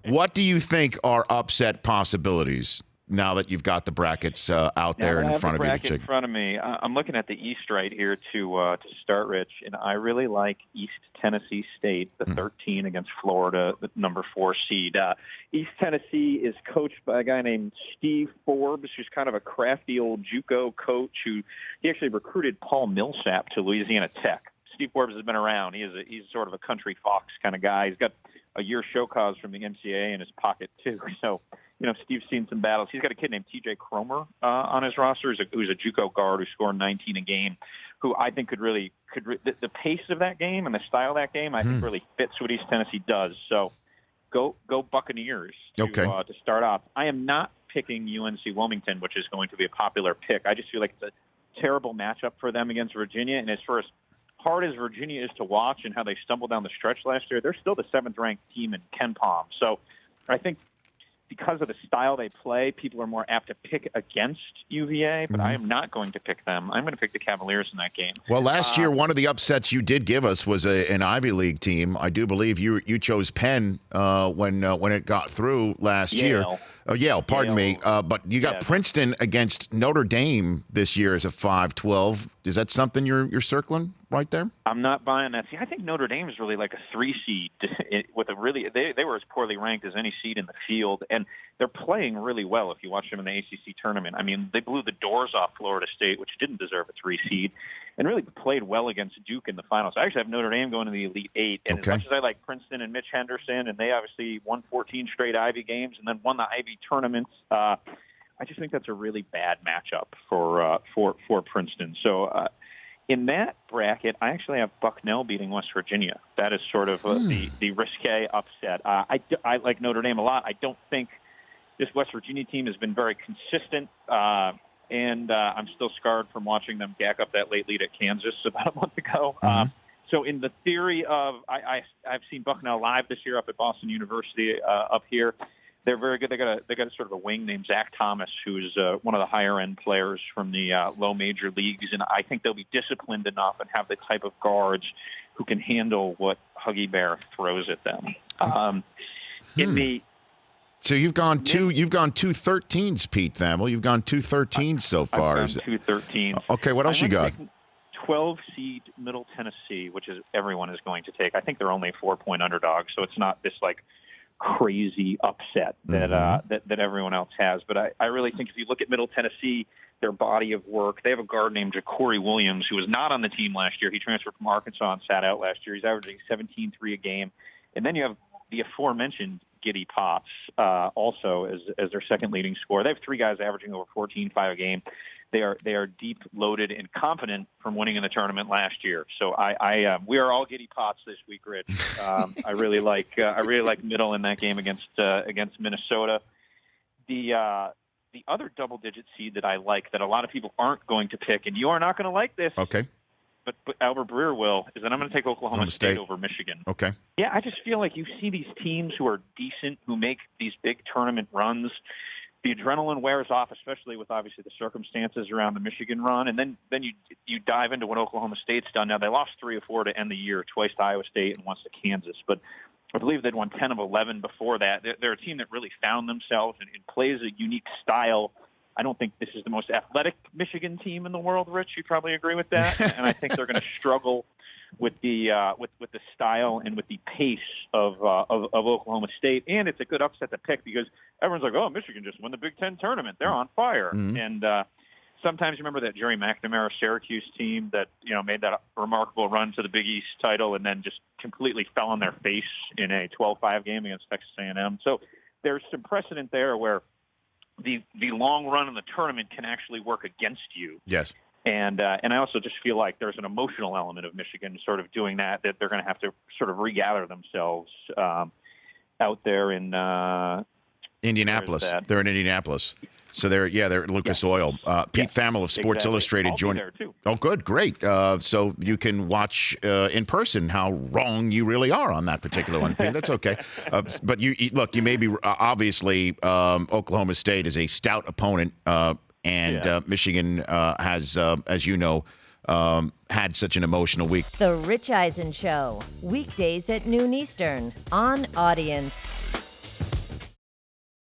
What do you think are upset possibilities now that you've got the brackets out there in front of you? I have the bracket in front of me. I'm looking at the East right here to start, Rich, and I really like East Tennessee State, the 13 against Florida, the number 4 seed. East Tennessee is coached by a guy named Steve Forbes, who's kind of a crafty old JUCO coach he actually recruited Paul Millsap to Louisiana Tech. Steve Forbes has been around. He's sort of a country fox kind of guy. He's got a year show cause from the NCAA in his pocket too. So, Steve's seen some battles. He's got a kid named TJ Cromer on his roster, who's a JUCO guard who scored 19 a game, who I think the pace of that game and the style of that game, I think really fits what East Tennessee does. So, go Buccaneers to start off. I am not picking UNC Wilmington, which is going to be a popular pick. I just feel like it's a terrible matchup for them against Virginia, and as hard as Virginia is to watch and how they stumbled down the stretch last year, they're still the 7th-ranked team in KenPom. So I think because of the style they play, people are more apt to pick against UVA, but I am not going to pick them. I'm going to pick the Cavaliers in that game. Well, last year, one of the upsets you did give us was an Ivy League team. I do believe you chose Penn when it got through last year. Yale, pardon me. But you got Princeton against Notre Dame this year as a 5-12. Is that something you're circling right there? I'm not buying that. See, I think Notre Dame is really like a 3 seed with a really they were as poorly ranked as any seed in the field, and they're playing really well if you watch them in the ACC tournament. I mean, they blew the doors off Florida State, which didn't deserve a 3 seed, and really played well against Duke in the finals. I actually have Notre Dame going to the Elite 8, and as much as I like Princeton and Mitch Henderson, and they obviously won 14 straight Ivy games and then won the Ivy tournaments, I just think that's a really bad matchup for Princeton. So in that bracket, I actually have Bucknell beating West Virginia. That is sort of the risque upset. I like Notre Dame a lot. I don't think this West Virginia team has been very consistent, and I'm still scarred from watching them gack up that late lead at Kansas about a month ago. So in the theory of I've seen Bucknell live this year up at Boston University up here. They're very good. They got a sort of a wing named Zach Thomas, who's one of the higher end players from the low major leagues, and I think they'll be disciplined enough and have the type of guards who can handle what Huggy Bear throws at them. So you've gone two 13s, Pete Thamel. You've gone 2 13s so far. I've gone 2 13s. Okay, what else you got? 12 seed Middle Tennessee, which is everyone is going to take. I think they're only a 4-point underdog, so it's not this like crazy upset that everyone else has. But I really think if you look at Middle Tennessee, their body of work, they have a guard named Ja'Cory Williams, who was not on the team last year. He transferred from Arkansas and sat out last year. He's averaging 17-3 a game. And then you have the aforementioned Giddy Potts also as their second leading scorer. They have 3 guys averaging over 14-5 a game. They are deep, loaded, and confident from winning in the tournament last year. So we are all Giddy Potts this week, Rich. I really like Middle in that game against Minnesota. The other double-digit seed that I like that a lot of people aren't going to pick, and you are not going to like this. Okay. But Albert Breer will, is that I'm going to take Oklahoma State over Michigan. Okay. Yeah, I just feel like you see these teams who are decent, who make these big tournament runs. The adrenaline wears off, especially with obviously the circumstances around the Michigan run, and then you dive into what Oklahoma State's done. Now they lost 3 of 4 to end the year, twice to Iowa State and once to Kansas, but I believe they'd won 10 of 11 before that. They're a team that really found themselves and plays a unique style. I don't think this is the most athletic Michigan team in the world, Rich. You probably agree with that, and I think they're going to struggle with the style and with the pace of Oklahoma State, and it's a good upset to pick because everyone's like, "Oh, Michigan just won the Big Ten tournament; they're on fire." And sometimes you remember that Jerry McNamara Syracuse team that made that remarkable run to the Big East title and then just completely fell on their face in a 12-5 game against Texas A&M. So there's some precedent there where the long run in the tournament can actually work against you. Yes. And I also just feel like there's an emotional element of Michigan sort of doing that they're going to have to sort of regather themselves out there in Indianapolis. They're in Indianapolis. So they're at Lucas Oil. Pete Thamel of Sports Illustrated joined. I'll be there too. Oh, good, great. So you can watch in person how wrong you really are on that particular one. That's okay. But you may be obviously Oklahoma State is a stout opponent. And Michigan has, as you know, had such an emotional week. The Rich Eisen Show, weekdays at noon Eastern on Audience.